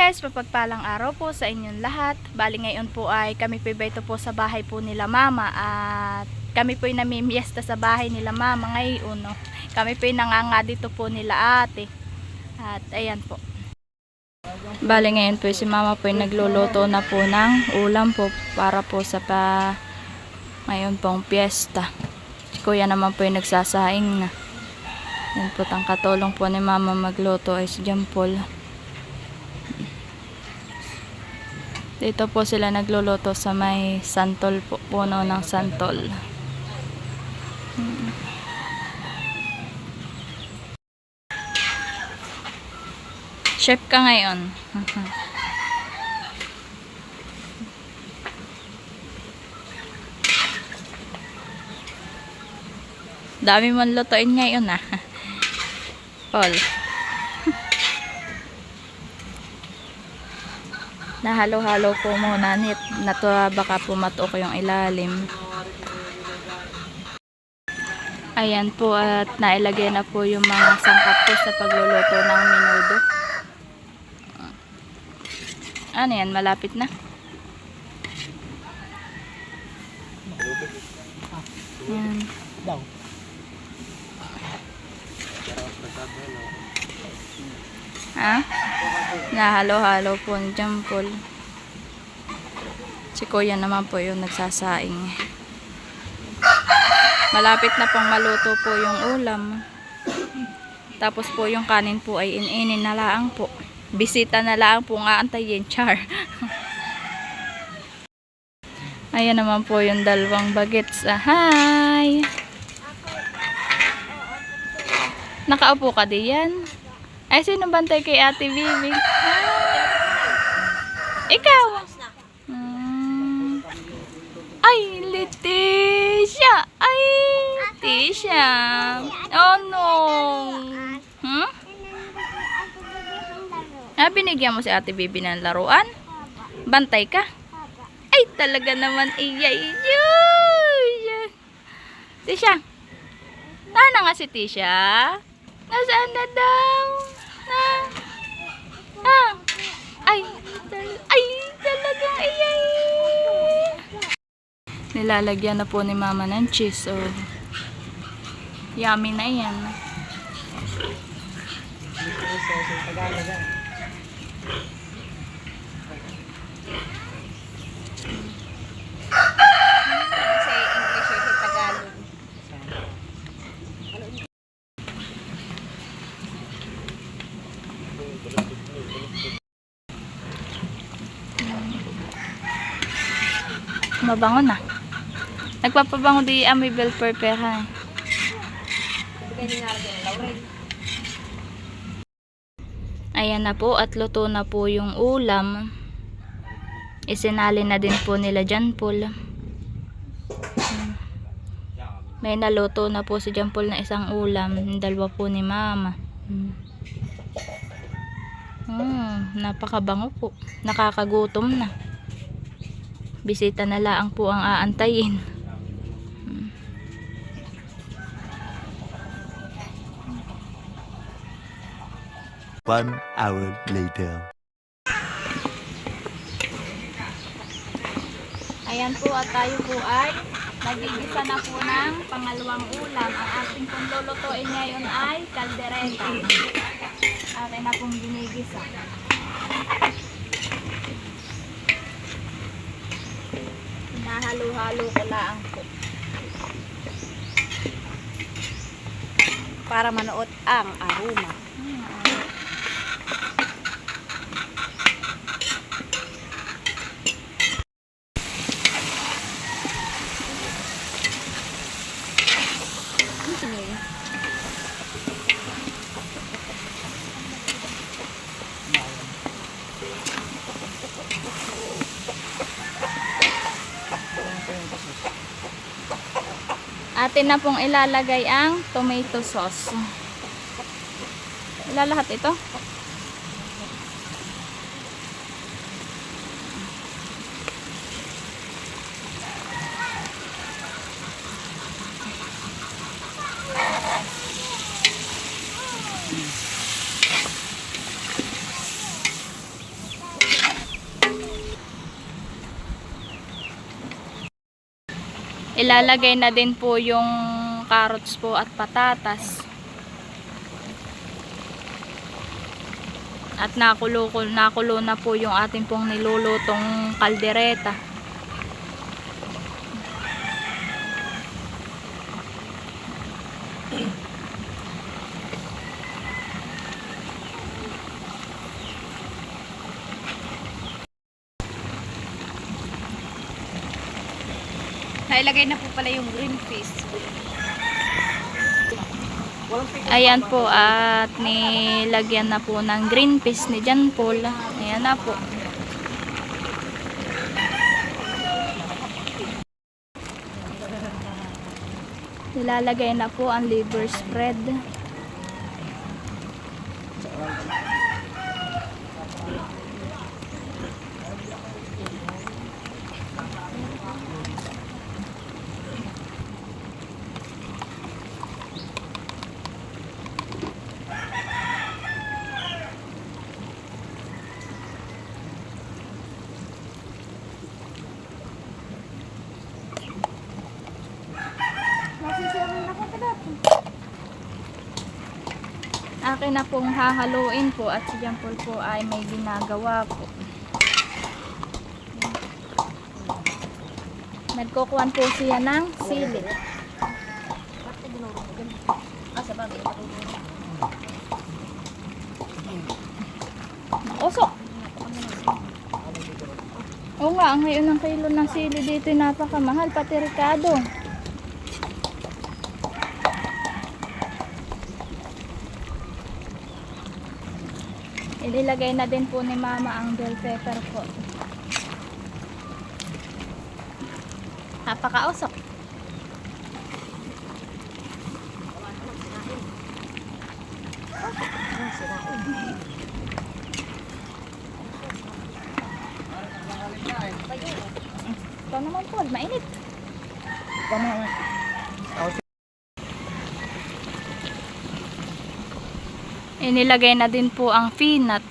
guys, mapagpalang araw po sa inyong lahat. Bali ngayon po ay kami po ito po sa bahay po nila mama at kami po ay namimiesta sa bahay nila mama ngayon. No? Kami po ay nanganga dito po nila ate. At ayan po. Bali ngayon po si mama po ay nagluluto na po ng ulam po para po sa ngayon pong piyesta. Si kuya naman po ay nagsasaing na. Yan po ang katulong po ni mama magluto ay si Jampol. Dito po sila nagluluto sa may santol po, puno ng santol. Chef ka ngayon. Dami mong lutuin ngayon ah. Paul. Nahalo-halo po muna nato baka pumatok yung ilalim. Ayan po at nailagay na po yung mga sangkap po sa pagluluto ng menudo. Ano yan? Malapit na? Yan. Ha? Nahalo-halo po ni Jampol. Si kuya naman po yung nagsasaing. Malapit na pong maluto po yung ulam. Tapos po yung kanin po ay ininin na laang po. Bisita na laang po nga antayin. Char. Ayan naman po yung dalawang bagets. Hi! Nakaupo ka diyan? Ay, sino bantay kay Ate Bibi? Ikaw? Ay, Leticia! Ay, Tisha! Oh no! Binigyan mo si Ate Bibi ng laruan? Bantay ka? Ay, talaga naman iyay. Tisha! Tana nga si Tisha? Nasaan na daw? Ay, talaga iyay. Nilalagyan na po ni mama ng cheese. Oh. Yummy na yan. Mabango na. Nagpapabango di amoy bell pepper ha. Ayan na po at luto na po yung ulam. Isinali na din po nila Jampol. May naluto na po si Jampol na isang ulam. Dalawa po ni mama. Napakabango po. Nakakagutom na. Bisita na laang po ang aantayin. One hour later. Ayan po at tayo po ay nagigisa na po ng pangalawang ulam. Ang ating pong lulutuin ngayon ay kaldereta. Atin na pong ginigisa. Nahalo-halo ko lang po. Para manood ang aroma. Atin na pong ilalagay ang tomato sauce. Ilalahat ito. Ilalagay na din po yung carrots po at patatas. At nakulo na po yung ating pong nilulutong kaldereta. Nailagay na po pala yung green fish. Ayan po, at nilagyan na po ng green peas ni John Paul. Ayan na po. Nilalagay na po ang liver spread. Akin na pong hahaluin po at si John Paul po ay may ginagawa po. Nagkukuhan po siya ng sili. Usok! Oo nga, ngayon ang kilo ng sili dito ay napakamahal, pati Ricardo. Ililagay na din po ni Mama ang bell pepper po. Napakausok. Ito naman po, mainit. Inilagay na din po ang peanut.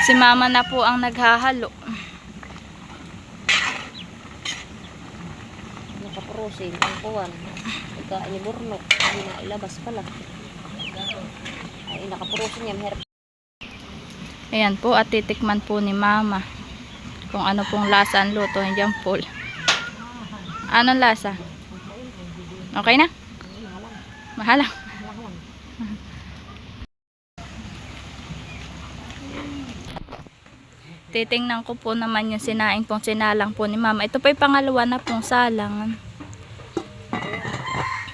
Si Mama na po ang naghahalo. Nakaprosin ang kuwan. Ika iniburnok. Hindi na ilabas pala. Ay nakaprosin yan. Ayan po, at titikman po ni Mama kung ano pong lasa ang luto ni John Paul. Anong lasa? Okay na? Mahalang. Titingnan ko po naman yung sinaing pong sinalang po ni Mama. Ito pa yung pangalawa na pong salang.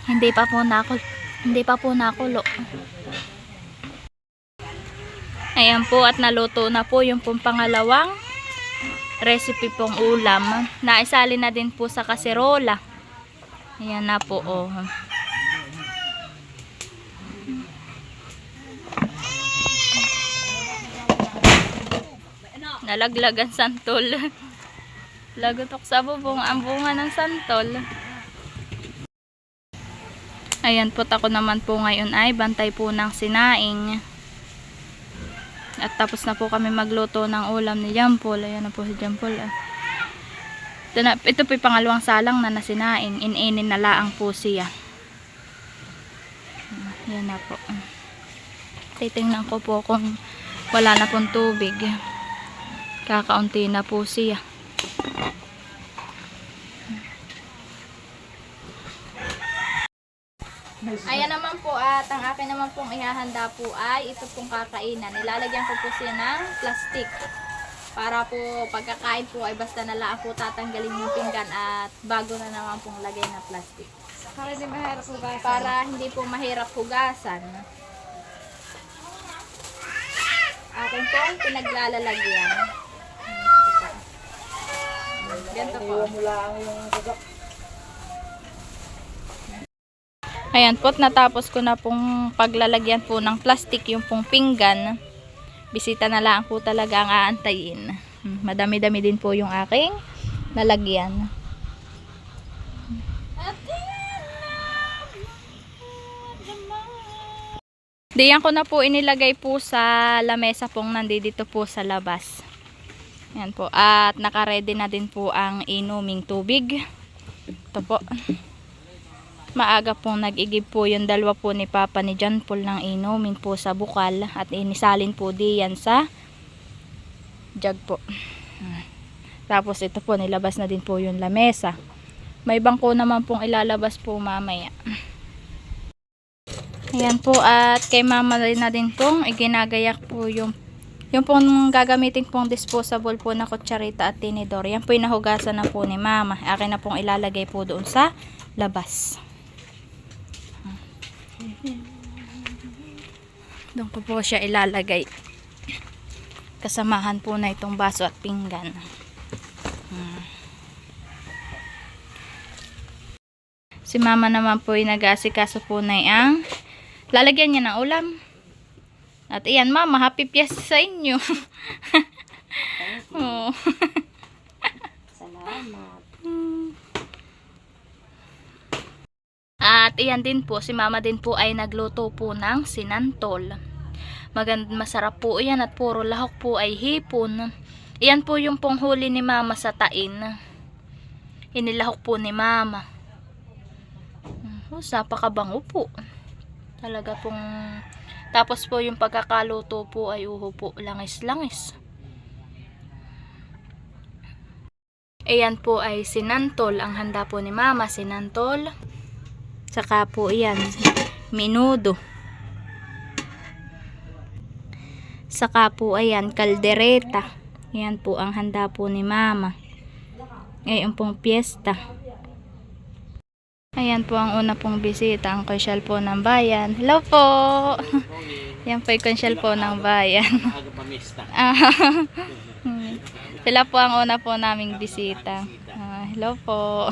Hindi pa po nakulo. Ayan po, at naluto na po yung pong pangalawang recipe pong ulam. Naisali na din po sa kaserola. Ayan na po, oh. Nalaglagan santol. Lagotok sa bubong ang bunga ng santol. Ayan po, ako naman po ngayon ay bantay po ng sinaing. At tapos na po kami magluto ng ulam ni John Paul. Ayan na po si John Paul. Ito po yung pangalawang salang na nasinaing. Ininin na laang po siya. Ayan na po. Titingnan ko po kung wala na pong tubig. Kakaunti na po siya. Ayan naman po, at ang akin naman pong ihahanda po ay ito pong kakainan. Nilalagyan ko po siya ng plastic. Para po pagkakain po ay basta na lang po tatanggalin yung pinggan at bago na naman pong lagay na plastic. Para hindi mahirap hugasan. Para hindi po mahirap hugasan. Akin pong pinaglalalagyan. Ganito po. Ayan po, natapos ko na pong paglalagyan po ng plastic yung pong pinggan. Bisita na lang po talaga ang aantayin. Madami-dami din po yung aking lalagyan. Diyan ko na po inilagay po sa lamesa pong nandito po sa labas. Yan po. At nakaredy na din po ang inuming tubig. Ito po. Maaga pong nag-igib po yung dalawa po ni Papa ni John Paul ng inumin po sa bukal. At inisalin po diyan sa jug po. Tapos ito po, nilabas na din po yung lamesa. May bangko naman pong ilalabas po mamaya. Ayan po, at kay mama rin na din pong iginagayak po yung pong gagamitin pong disposable po na kutsarita at tinidor. Yan po yung nahugasan na po ni mama. Akin na pong ilalagay po doon sa labas. Doon ko po siya ilalagay. Kasamahan po na itong baso at pinggan. Si mama naman po yung nag-aasikaso po na ang lalagyan niya ng ulam. At iyan mama, happy fiesta sa inyo. Oh. Salamat. At iyan din po, si mama din po ay nagluto po ng sinantol. Masarap po iyan at puro lahok po ay hipon. Iyan po yung panghuli ni mama sa tain. Inilahok po ni mama. Napakabango po. Talaga pong, tapos po yung pagkakaluto po ay uho po, langis-langis. Ayan po ay sinantol, ang handa po ni mama, sinantol. Saka po ayan, menudo. Saka po ayan, kaldereta. Ayan po ang handa po ni mama. Ngayon pong piyesta. Ayan po ang una pong bisita, ang konsyal po ng bayan. Hello po! Yan po yung konsyal po ng bayan. Sila po ang una po naming bisita. Hello po!